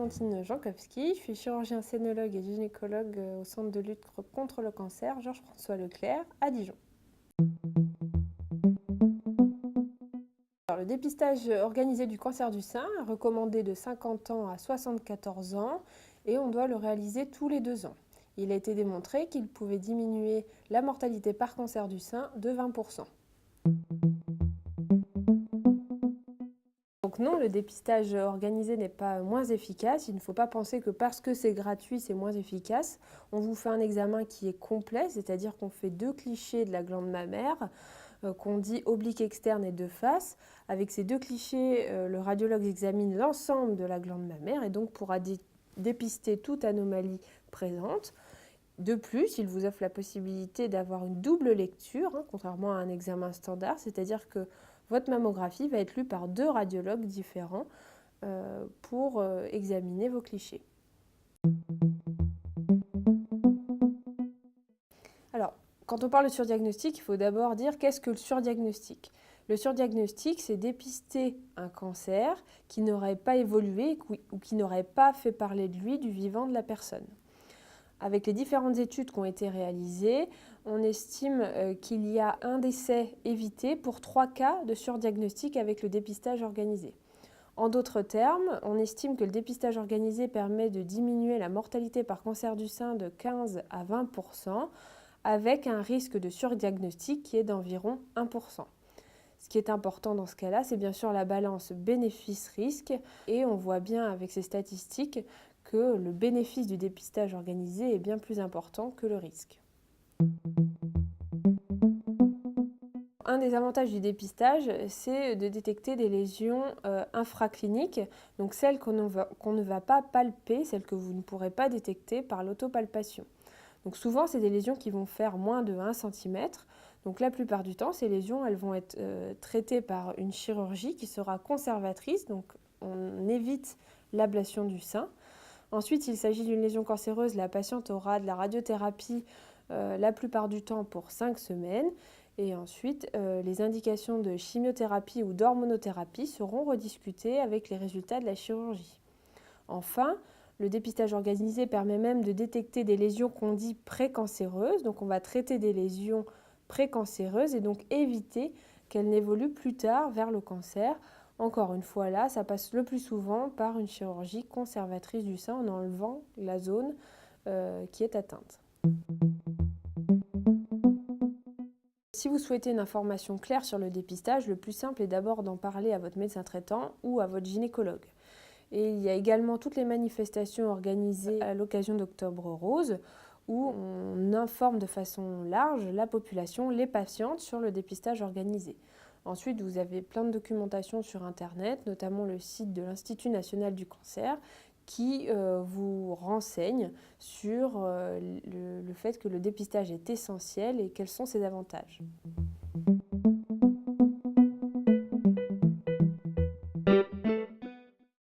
Valentine Jankowski, je suis chirurgien scénologue et gynécologue au Centre de lutte contre le cancer Georges-François Leclerc à Dijon. Alors, le dépistage organisé du cancer du sein est recommandé de 50 ans à 74 ans et on doit le réaliser tous les 2 ans. Il a été démontré qu'il pouvait diminuer la mortalité par cancer du sein de 20%. Donc non, le dépistage organisé n'est pas moins efficace. Il ne faut pas penser que parce que c'est gratuit, c'est moins efficace. On vous fait un examen qui est complet, c'est-à-dire qu'on fait 2 clichés de la glande mammaire, qu'on dit oblique externe et de face. Avec ces 2 clichés, le radiologue examine l'ensemble de la glande mammaire et donc pourra dépister toute anomalie présente. De plus, il vous offre la possibilité d'avoir une double lecture, contrairement à un examen standard, c'est-à-dire que votre mammographie va être lue par 2 radiologues différents pour examiner vos clichés. Alors, quand on parle de surdiagnostic, il faut d'abord dire qu'est-ce que le surdiagnostic. Le surdiagnostic, c'est dépister un cancer qui n'aurait pas évolué ou qui n'aurait pas fait parler de lui du vivant de la personne. Avec les différentes études qui ont été réalisées, on estime qu'il y a un décès évité pour 3 cas de surdiagnostic avec le dépistage organisé. En d'autres termes, on estime que le dépistage organisé permet de diminuer la mortalité par cancer du sein de 15 à 20%, avec un risque de surdiagnostic qui est d'environ 1%. Ce qui est important dans ce cas-là, c'est bien sûr la balance bénéfice-risque, et on voit bien avec ces statistiques que le bénéfice du dépistage organisé est bien plus important que le risque. Un des avantages du dépistage, c'est de détecter des lésions infracliniques, donc celles qu'on ne va pas palper, celles que vous ne pourrez pas détecter par l'autopalpation. Donc souvent, c'est des lésions qui vont faire moins de 1 cm. Donc la plupart du temps, ces lésions, elles vont être traitées par une chirurgie qui sera conservatrice, donc on évite l'ablation du sein. Ensuite, s'il s'agit d'une lésion cancéreuse, la patiente aura de la radiothérapie la plupart du temps pour 5 semaines. Et ensuite, les indications de chimiothérapie ou d'hormonothérapie seront rediscutées avec les résultats de la chirurgie. Enfin, le dépistage organisé permet même de détecter des lésions qu'on dit précancéreuses. Donc on va traiter des lésions précancéreuses et donc éviter qu'elles n'évoluent plus tard vers le cancer. Encore une fois là, ça passe le plus souvent par une chirurgie conservatrice du sein en enlevant la zone qui est atteinte. Si vous souhaitez une information claire sur le dépistage, le plus simple est d'abord d'en parler à votre médecin traitant ou à votre gynécologue. Et il y a également toutes les manifestations organisées à l'occasion d'Octobre Rose où on informe de façon large la population, les patientes, sur le dépistage organisé. Ensuite, vous avez plein de documentation sur Internet, notamment le site de l'Institut national du cancer, qui vous renseigne sur le fait que le dépistage est essentiel et quels sont ses avantages.